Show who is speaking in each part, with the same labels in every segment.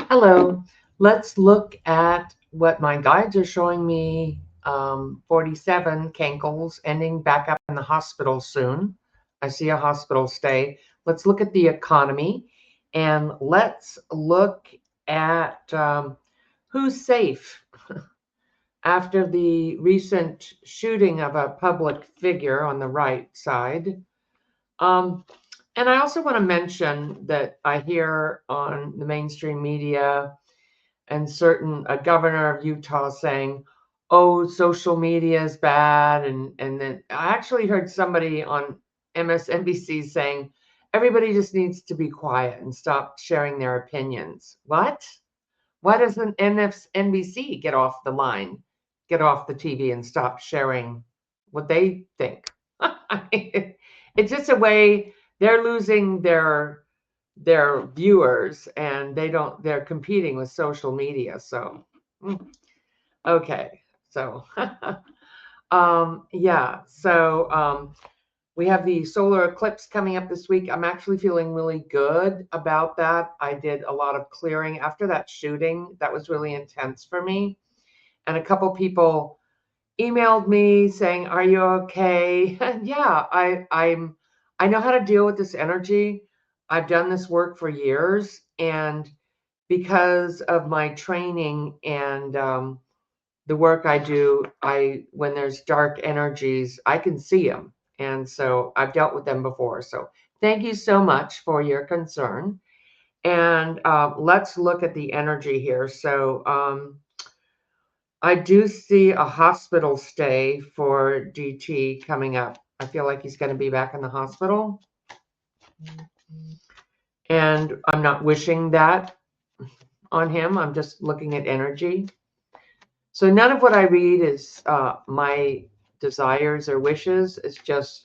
Speaker 1: Hello. Let's look at what my guides are showing me. 47 cankles ending back up in the hospital soon. I see a hospital stay. Let's look at the economy and let's look at who's safe after the recent shooting of a public figure on the right side. Um, and I also want to mention that I hear on the mainstream media and a governor of Utah saying, "Oh, social media is bad," and then I actually heard somebody on MSNBC saying, "Everybody just needs to be quiet and stop sharing their opinions." What? Why doesn't NBC get off the line, get off the TV, and stop sharing what they think? It's just a way they're losing their viewers, and they're competing with social media. So okay, so yeah, so we have the solar eclipse coming up this week. I'm actually feeling really good about that. I did a lot of clearing after that shooting. That was really intense for me, and a couple people emailed me saying, "Are you okay?" Yeah, I know how to deal with this energy. I've done this work for years, and because of my training and the work I do, I when there's dark energies, I can see them, and so I've dealt with them before. So thank you so much for your concern, and let's look at the energy here. So I do see a hospital stay for DT coming up. I feel like he's going to be back in the hospital, and I'm not wishing that on him. I'm just looking at energy. So none of what I read is my desires or wishes.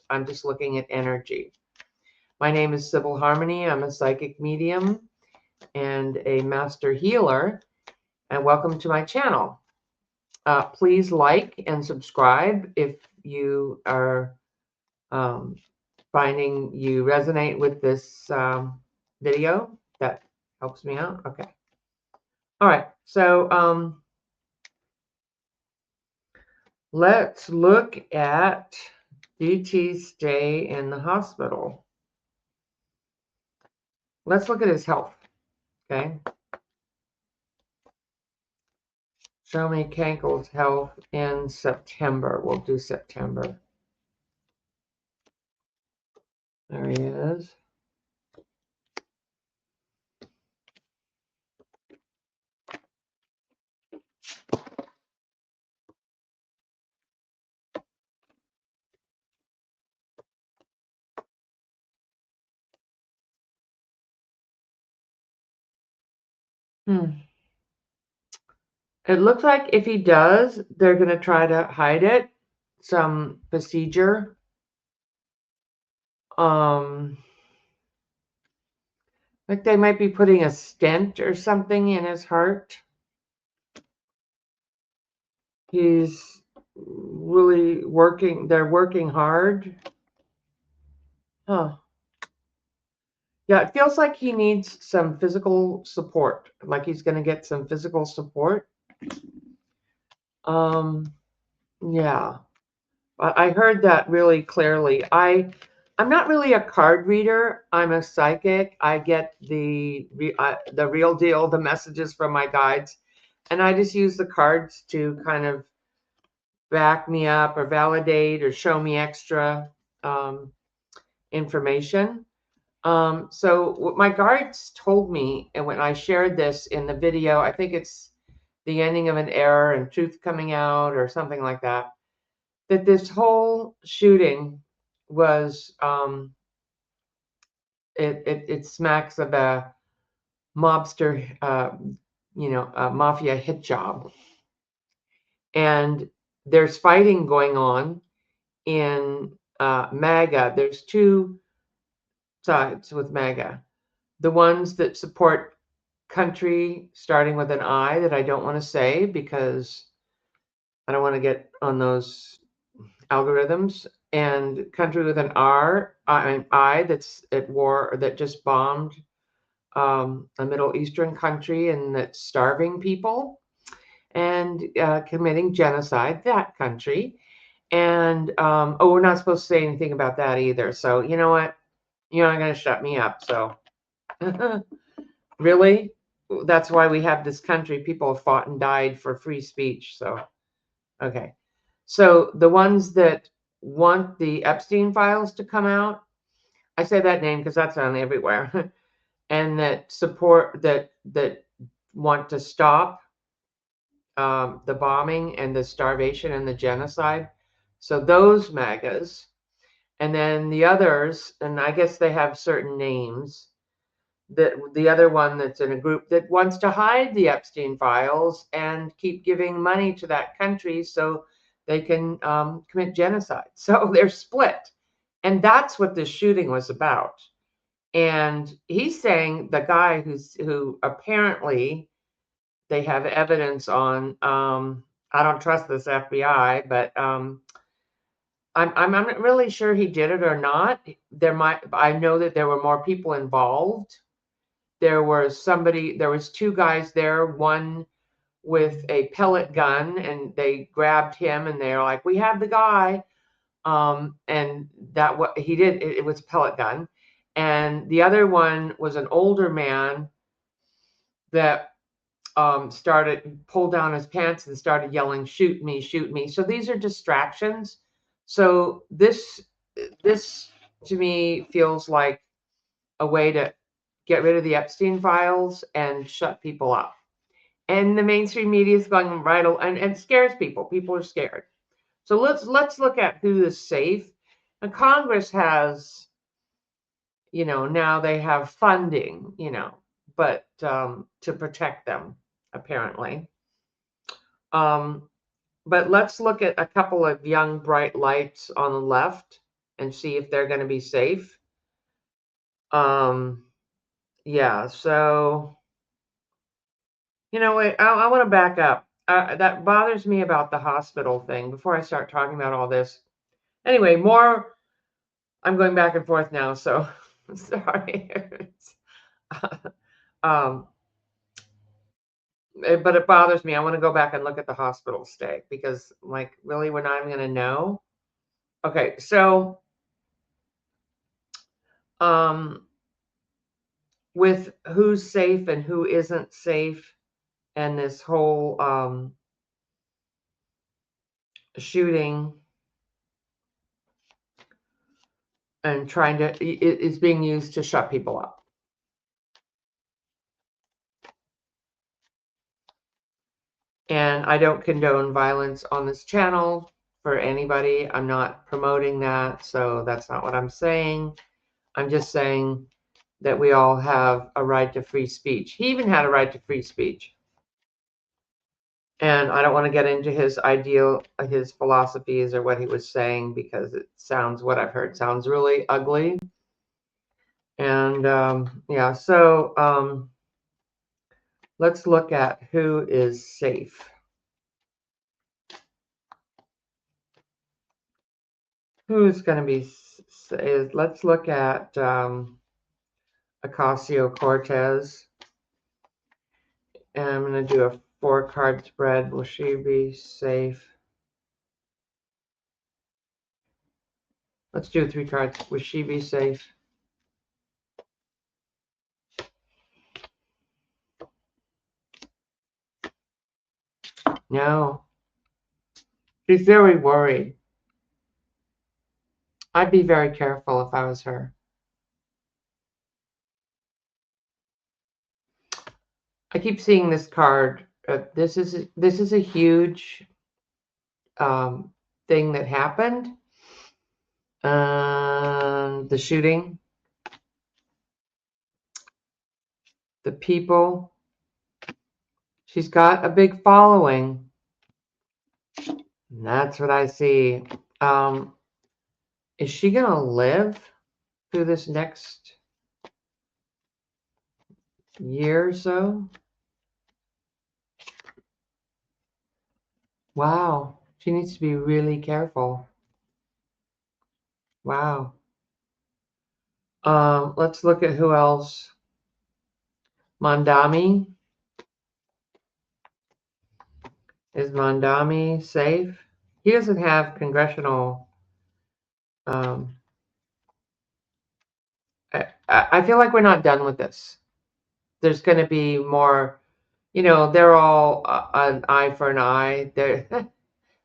Speaker 1: I'm just looking at energy. My name is Sybil Harmony. I'm a psychic medium and a master healer, and welcome to my channel. Please like and subscribe if you are um, finding you resonate with this video. That helps me out. Okay. All right. So let's look at DT's stay in the hospital. Let's look at his health. Okay. Show me Kankel's health in September. We'll do September. There he is. It looks like if he does, they're going to try to hide it. Some procedure. Like they might be putting a stent or something in his heart. He's really working. They're working hard. Huh. Yeah, it feels like he needs some physical support. Like he's going to get some physical support. Yeah. I heard that really clearly. I'm not really a card reader. I'm a psychic. I get the real deal, the messages from my guides, and I just use the cards to kind of back me up or validate or show me extra information. So what my guides told me, and when I shared this in the video, I think it's the ending of an era and truth coming out or something like that, that this whole shooting was it smacks of a mobster, a mafia hit job, and there's fighting going on in MAGA. There's two sides with MAGA. The ones that support country starting with an I that I don't want to say because I don't want to get on those algorithms, and country with an I that's at war, that just bombed a Middle Eastern country, and that's starving people and committing genocide, that country. And oh, we're not supposed to say anything about that either. So you know what? You're not going to shut me up. So really, that's why we have this country. People have fought and died for free speech. So okay. So the ones that want the Epstein files to come out, I say that name because that's on everywhere, and that support that want to stop the bombing and the starvation and the genocide. So those MAGAs, and then the others, and I guess they have certain names. That the other one that's in a group that wants to hide the Epstein files and keep giving money to that country so they can commit genocide. So they're split, and that's what this shooting was about. And he's saying the guy who apparently they have evidence on. I don't trust this FBI, but I'm not really sure he did it or not. I know that there were more people involved. There was two guys there, one with a pellet gun, and they grabbed him and they're like, we have the guy. And that what he did, it was a pellet gun. And the other one was an older man that pulled down his pants and started yelling, shoot me, shoot me. So these are distractions. So this to me feels like a way to get rid of the Epstein files and shut people up. And the mainstream media is going right and scares people. People are scared. So let's look at who is safe. And Congress has, now they have funding, but to protect them, apparently. But let's look at a couple of young bright lights on the left and see if they're going to be safe. Yeah, so wait, I want to back up. That bothers me about the hospital thing before I start talking about all this. Anyway, I'm going back and forth now, so sorry. But it bothers me. I want to go back and look at the hospital stay because, like, really, we're not even going to know. Okay, so with who's safe and who isn't safe, and this whole shooting and it's being used to shut people up. And I don't condone violence on this channel for anybody. I'm not promoting that, so that's not what I'm saying. I'm just saying that we all have a right to free speech. He even had a right to free speech. And I don't want to get into his philosophies or what he was saying because what I've heard sounds really ugly. And yeah, so let's look at who is safe. Who's going to be safe? Let's look at Ocasio-Cortez. And I'm going to do a 4-card spread. Will she be safe? Let's do 3 cards. Will she be safe? No. She's very worried. I'd be very careful if I was her. I keep seeing this card. This is a huge thing that happened. The shooting. The people. She's got a big following. And that's what I see. Is she going to live through this next year or so? Wow. She needs to be really careful. Wow. Let's look at who else. Mondami. Is Mondami safe? He doesn't have congressional. I feel like we're not done with this. There's going to be more. They're all an eye for an eye. They're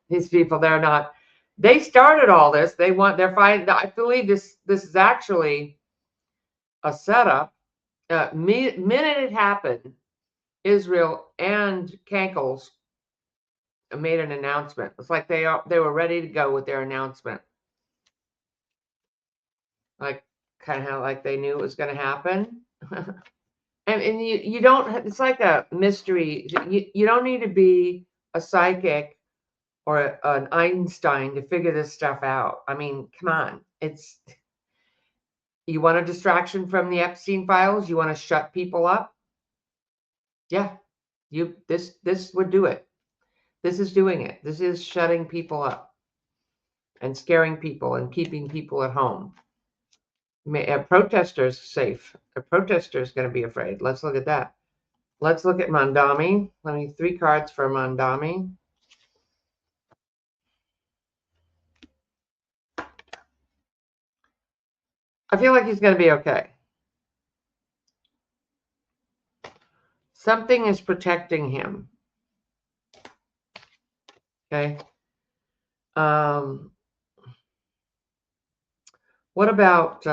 Speaker 1: these people. They're not. They started all this. They're fighting. I believe this is actually a setup. Minute it happened, Israel and Kankles made an announcement. It's like they were ready to go with their announcement. Like kind of like they knew it was going to happen. And you don't, it's like a mystery. You don't need to be a psychic or an Einstein to figure this stuff out. I mean, come on. You want a distraction from the Epstein files? You want to shut people up? Yeah, this would do it. This is doing it. This is shutting people up and scaring people and keeping people at home. A protester's safe. A protester is going to be afraid. Let's look at that. Let's look at Mondami. Let me 3 cards for Mondami. I feel like he's going to be okay. Something is protecting him. Okay. What about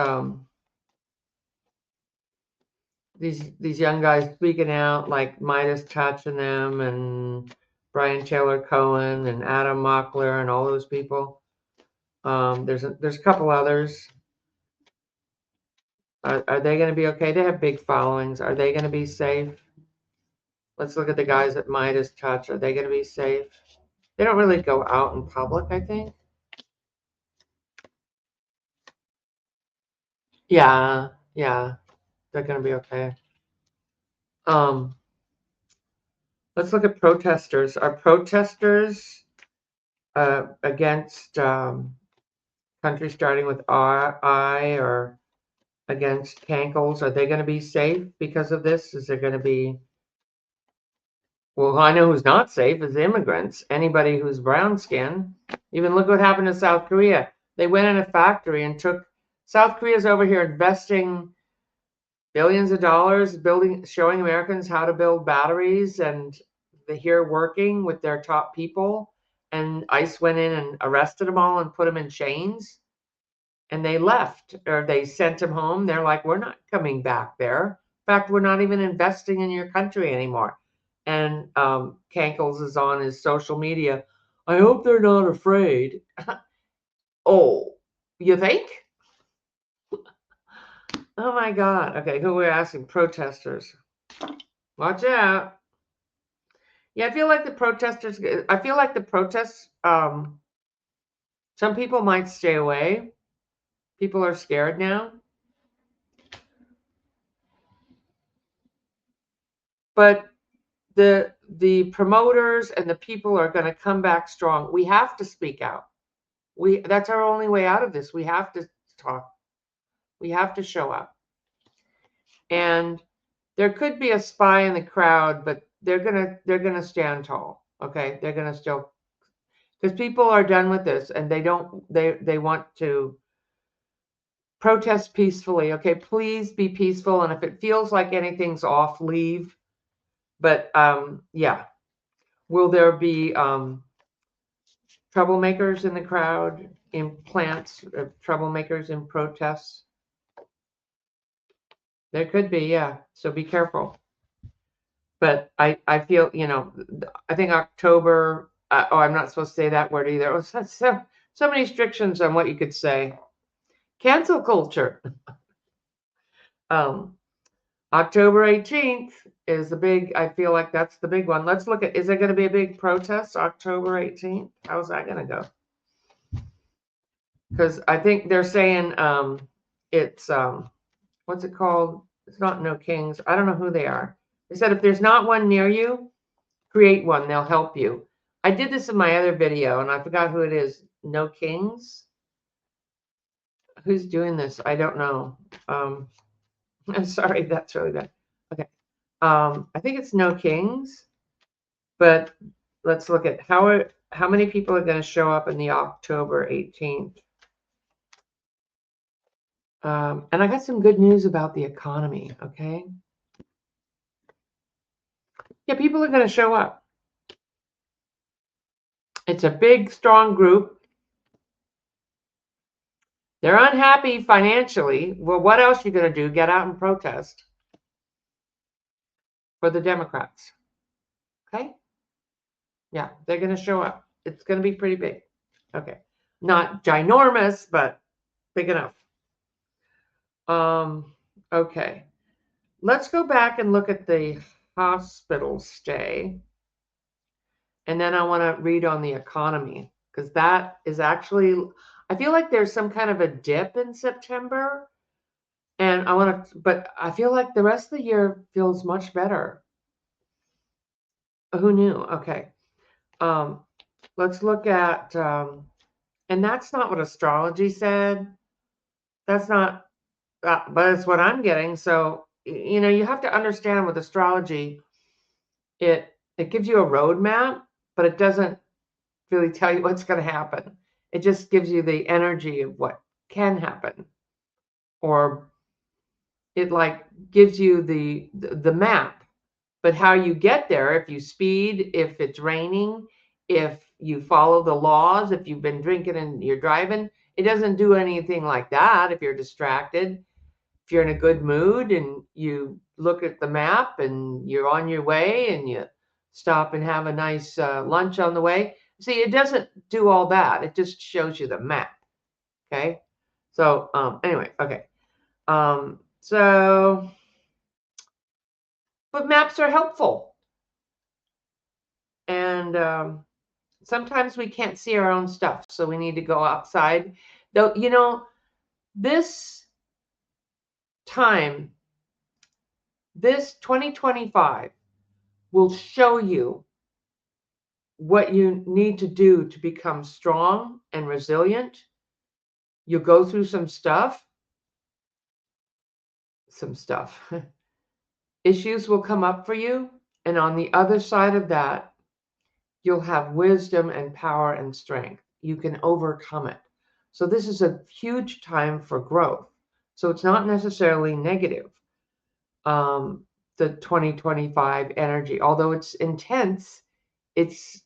Speaker 1: these young guys speaking out, like MeidasTouch and them, and Brian Taylor Cohen and Adam Mockler and all those people? There's a couple others. Are they going to be okay? They have big followings. Are they going to be safe? Let's look at the guys at MeidasTouch. Are they going to be safe? They don't really go out in public, I think. Yeah, they're going to be okay. Let's look at protesters. Are protesters against countries starting with I or against Kankles? Are they going to be safe because of this? Is there going to be... Well, I know who's not safe is immigrants. Anybody who's brown skin. Even look what happened to South Korea. They went in a factory and took... South Korea's over here investing billions of dollars showing Americans how to build batteries, and they're here working with their top people. And ICE went in and arrested them all and put them in chains. And they left, or they sent them home. They're like, we're not coming back there. In fact, we're not even investing in your country anymore. And Kankles is on his social media. I hope they're not afraid. Oh, you think? Oh my God. Okay, who we're asking? Protesters. Watch out. Yeah, I feel like the protests, some people might stay away. People are scared now. But the promoters and the people are going to come back strong. We have to speak out. That's our only way out of this. We have to talk. We have to show up. And there could be a spy in the crowd, but they're gonna stand tall. Okay, they're gonna still, because people are done with this and they want to protest peacefully. Okay, please be peaceful, and if it feels like anything's off, leave. But yeah, will there be troublemakers in the crowd, troublemakers in protests? There could be, yeah. So be careful. But I feel, I think October. I'm not supposed to say that word either. Oh, so many restrictions on what you could say. Cancel culture. October 18th is the big. I feel like that's the big one. Let's look at. Is there going to be a big protest October 18th? How's that going to go? Because I think they're saying it's what's it called? It's not No Kings. I don't know who they are. They said if there's not one near you, create one. They'll help you. I did this in my other video, and I forgot who it is. No Kings? Who's doing this? I don't know. I'm sorry, that's really bad. Okay. I think it's no kings, but let's look at how many people are going to show up in the October 18th. And I got some good news about the economy, okay? Yeah, people are going to show up. It's a big, strong group. They're unhappy financially. Well, what else are you going to do? Get out and protest for the Democrats. Okay? Yeah, they're going to show up. It's going to be pretty big. Okay. Not ginormous, but big enough. Okay. Let's go back and look at the hospital stay. And then I want to read on the economy, because that is actually, I feel like there's some kind of a dip in September. And I want to, but I feel like the rest of the year feels much better. Who knew? Okay. Let's look at, and that's not what astrology said. That's not, but it's what I'm getting. So, you know, you have to understand with astrology, it gives you a roadmap, but it doesn't really tell you what's going to happen. It just gives you the energy of what can happen, or it like gives you the map. But how you get there, if you speed, if it's raining, if you follow the laws, if you've been drinking and you're driving, it doesn't do anything like that. If you're distracted, if you're in a good mood and you look at the map and you're on your way and you stop and have a nice lunch on the way. See, it doesn't do all that. It just shows you the map. Okay. So anyway, okay. So, but maps are helpful. And sometimes we can't see our own stuff. So we need to go outside. Though, you know, this time, this 2025 will show you what you need to do to become strong and resilient. You'll go through some stuff. Issues will come up for you. And on the other side of that, you'll have wisdom and power and strength. You can overcome it. So this is a huge time for growth. So it's not necessarily negative. The 2025 energy, although it's intense, it's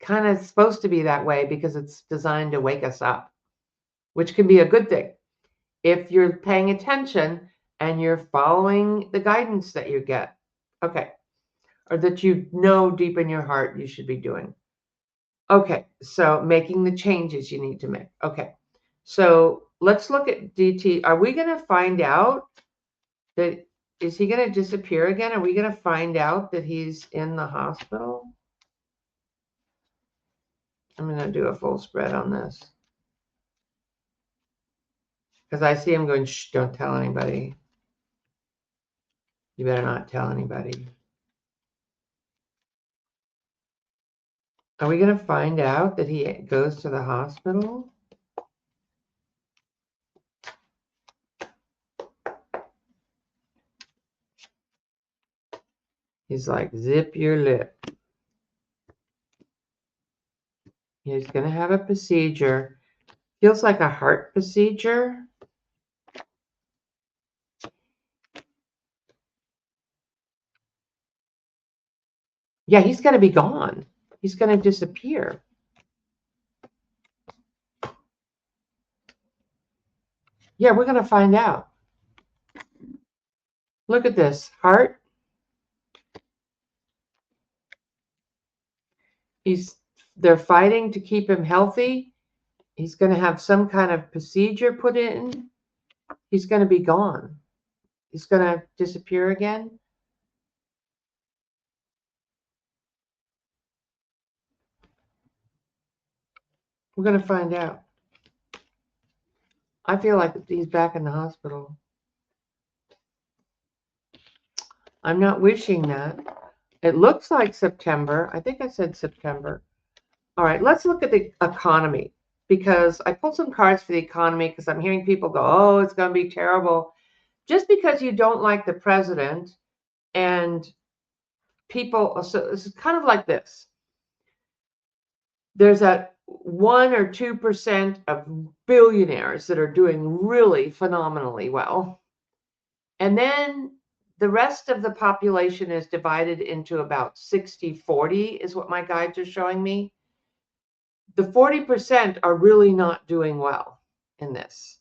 Speaker 1: kind of supposed to be that way because it's designed to wake us up, which can be a good thing if you're paying attention and you're following the guidance that you get. Okay. Or that you know deep in your heart you should be doing. Okay. So making the changes you need to make. Okay. So let's look at DT. Are we going to find out that, is he going to disappear again? Are we going to find out that he's in the hospital? I'm going to do a full spread on this, because I see him going, shh, don't tell anybody. You better not tell anybody. Are we going to find out that he goes to the hospital? He's like, zip your lip. He's going to have a procedure. Feels like a heart procedure. Yeah, he's going to be gone. He's going to disappear. Yeah, we're going to find out. Look at this. Heart. They're fighting to keep him healthy. He's going to have some kind of procedure put in. He's going to be gone. He's going to disappear again. We're going to find out. I feel like he's back in the hospital. I'm not wishing that. It looks like September. I think I said September. All right, let's look at the economy, because I pulled some cards for the economy because I'm hearing people go, oh, it's going to be terrible. Just because you don't like the president And people, so it's kind of like this. There's that 1 or 2% of billionaires that are doing really phenomenally well. And then the rest of the population is divided into about 60-40 is what my guides are showing me. The 40% are really not doing well in this.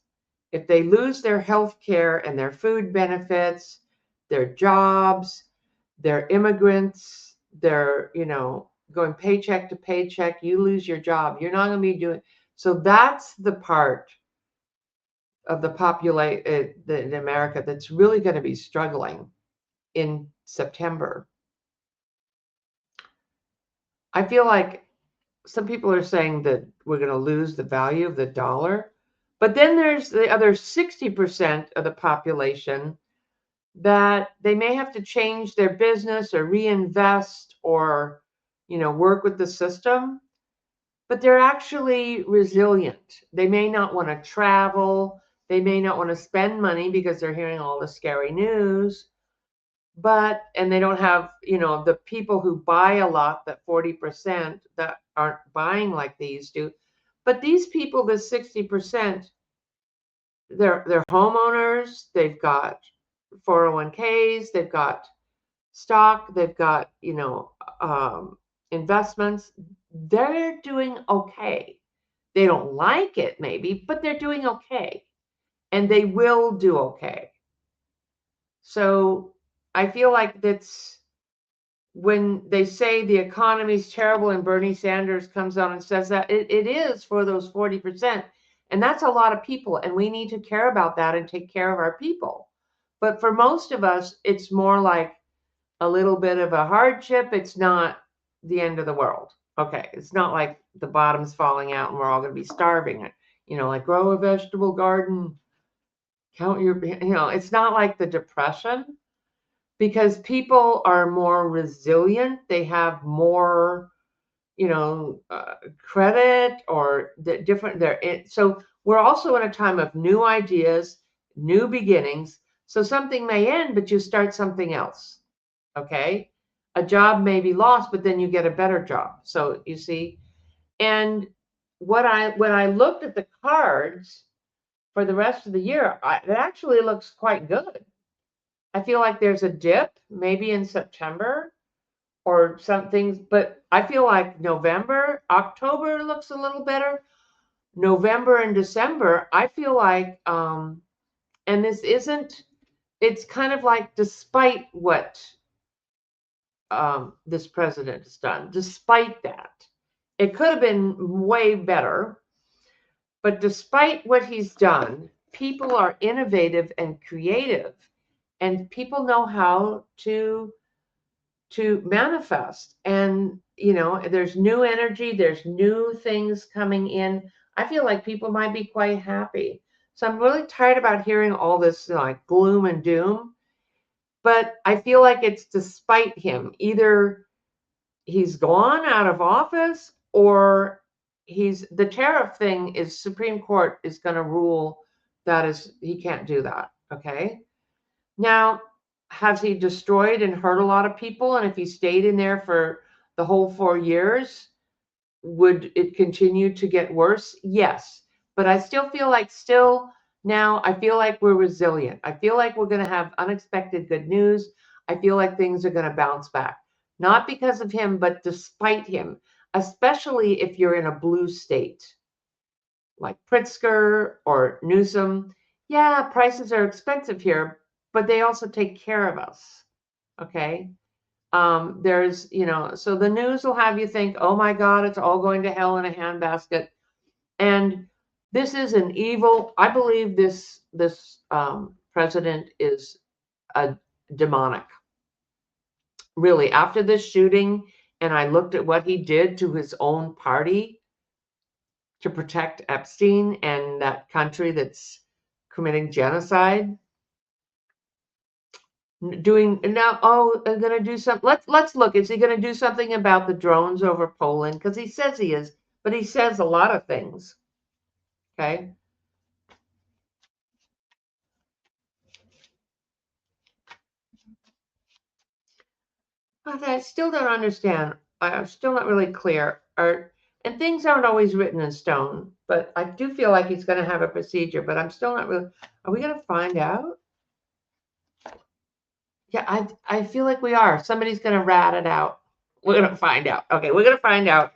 Speaker 1: If they lose their health care and their food benefits, their jobs, they're immigrants, they're, going paycheck to paycheck, you lose your job, you're not going to be doing. So that's the part of the population in America that's really going to be struggling in September. I feel like some people are saying that we're going to lose the value of the dollar, but then there's the other 60% of the population that they may have to change their business or reinvest or, work with the system, but they're actually resilient. They may not want to travel. They may not want to spend money because they're hearing all the scary news, and they don't have, the people who buy a lot, that 40% that aren't buying like these do. But these people, the 60%, they're homeowners, they've got 401ks, they've got stock, they've got, investments. They're doing okay. They don't like it maybe, but they're doing okay. And they will do okay. So I feel like that's when they say the economy is terrible and Bernie Sanders comes on and says that, it is for those 40%. And that's a lot of people. And we need to care about that and take care of our people. But for most of us, it's more like a little bit of a hardship. It's not the end of the world. Okay. It's not like the bottom's falling out and we're all going to be starving. Like grow a vegetable garden, count your, it's not like the Depression, because people are more resilient. They have more, credit or different. So we're also in a time of new ideas, new beginnings. So something may end, but you start something else. Okay. A job may be lost, but then you get a better job. So you see, and when I looked at the cards for the rest of the year, it actually looks quite good. I feel like there's a dip maybe in September or some things, but I feel like November, October looks a little better. November and December, I feel like, and it's kind of like despite what this president has done, despite that, it could have been way better. But despite what he's done, people are innovative and creative, and people know how to manifest. And there's new energy, there's new things coming in. I feel like people might be quite happy. So I'm really tired about hearing all this like gloom and doom. But I feel like it's despite him. Either he's gone out of office or the tariff thing is Supreme Court is going to rule that is he can't do that. Okay. Now, has he destroyed and hurt a lot of people? And if he stayed in there for the whole 4 years, would it continue to get worse? Yes. But I still feel like now I feel like we're resilient. I feel like we're going to have unexpected good news. I feel like things are going to bounce back. Not because of him, but despite him, especially if you're in a blue state like Pritzker or Newsom. Yeah, prices are expensive here, but they also take care of us. Okay. There's, so the news will have you think, oh my God, it's all going to hell in a handbasket. And this is an evil, I believe this president is a demonic. Really, after this shooting, and I looked at what he did to his own party to protect Epstein and that country that's committing genocide, doing now. Oh, I'm going to do something. Let's look. Is he going to do something about the drones over Poland? Because he says he is, but he says a lot of things. Okay. But I still don't understand. I'm still not really clear. And things aren't always written in stone, but I do feel like he's going to have a procedure, but I'm still not really. Are we going to find out? Yeah, I feel like we are. Somebody's going to rat it out. We're going to find out. Okay, we're going to find out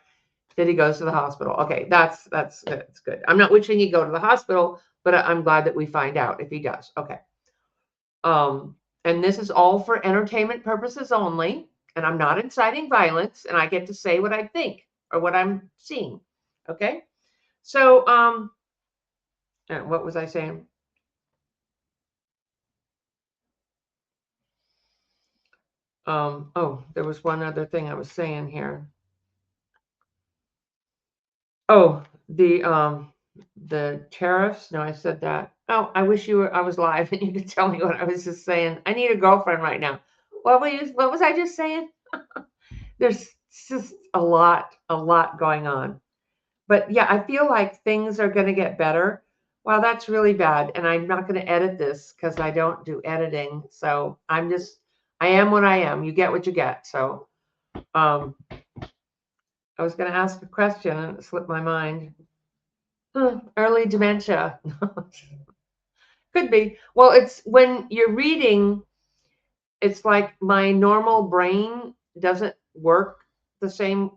Speaker 1: that he goes to the hospital. Okay, that's good. I'm not wishing he go to the hospital, but I'm glad that we find out if he does. Okay. And this is all for entertainment purposes only, and I'm not inciting violence, and I get to say what I think or what I'm seeing. Okay. So, what was I saying? Oh, there was one other thing I was saying here. Oh, the tariffs. No, I said that. Oh, I wish I was live and you could tell me what I was just saying. I need a girlfriend right now. What was I just saying? There's just a lot going on. But yeah, I feel like things are going to get better. Wow, that's really bad. And I'm not going to edit this because I don't do editing. So I am what I am. You get what you get. So I was going to ask a question and it slipped my mind. Early dementia. Could be. Well, it's when you're reading, it's like my normal brain doesn't work the same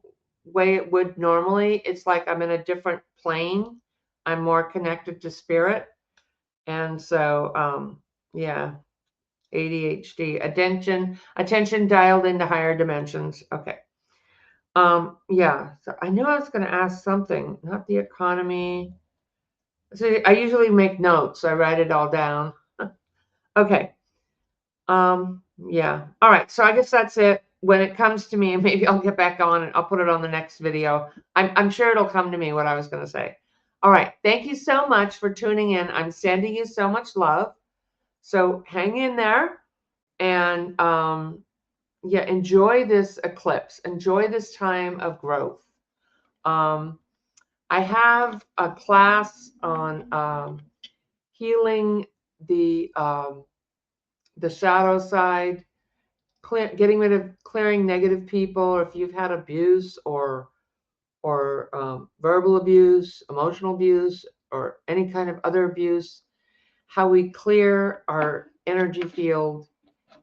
Speaker 1: way it would normally. It's like I'm in a different plane. I'm more connected to spirit. And so, yeah, ADHD, attention dialed into higher dimensions. Okay. Yeah, so I knew I was going to ask something, not the economy. So I usually make notes. I write it all down. Okay. Yeah. All right. So I guess that's it. When it comes to me, maybe I'll get back on and I'll put it on the next video. I'm sure it'll come to me what I was going to say. All right. Thank you so much for tuning in. I'm sending you so much love. So hang in there and yeah, enjoy this eclipse. Enjoy this time of growth. Um, I have a class on healing the shadow side, getting rid of clearing negative people, or if you've had abuse or verbal abuse, emotional abuse, or any kind of other abuse, how we clear our energy field,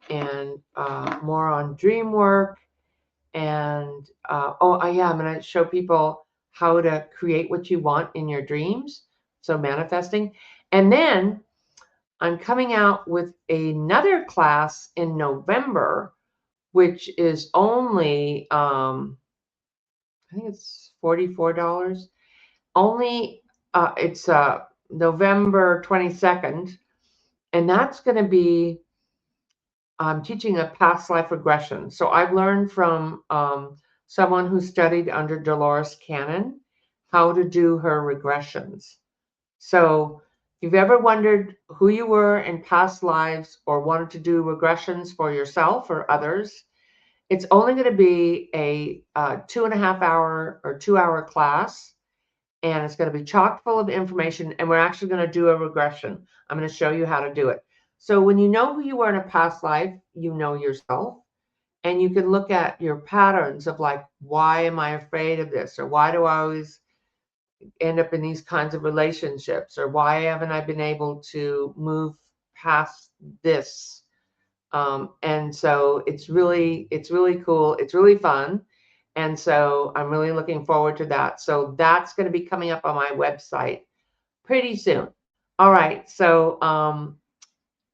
Speaker 1: and more on dream work. And yeah, I'm going to show people how to create what you want in your dreams. So manifesting. And then I'm coming out with another class in November, which is only, I think it's $44. Only, it's November 22nd. And that's going to be teaching a past life regression. So I've learned from someone who studied under Dolores Cannon how to do her regressions. So if you've ever wondered who you were in past lives or wanted to do regressions for yourself or others, it's only going to be a 2.5 hour or 2 hour class. And it's going to be chock full of information. And we're actually going to do a regression. I'm going to show you how to do it. So when you know who you were in a past life, you know yourself. And you can look at your patterns of like, why am I afraid of this? Or why do I always end up in these kinds of relationships? Or why haven't I been able to move past this? And so it's really cool. It's really fun. And so I'm really looking forward to that. So that's going to be coming up on my website pretty soon. All right. So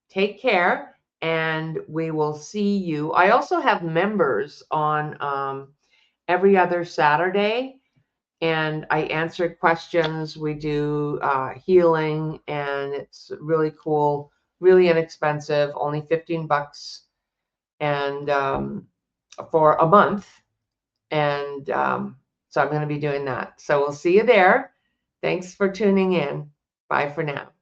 Speaker 1: take care and we will see you. I also have members on every other Saturday and I answer questions. We do healing and it's really cool, really inexpensive, only $15 and for a month. And so I'm going to be doing that. So we'll see you there. Thanks for tuning in. Bye for now.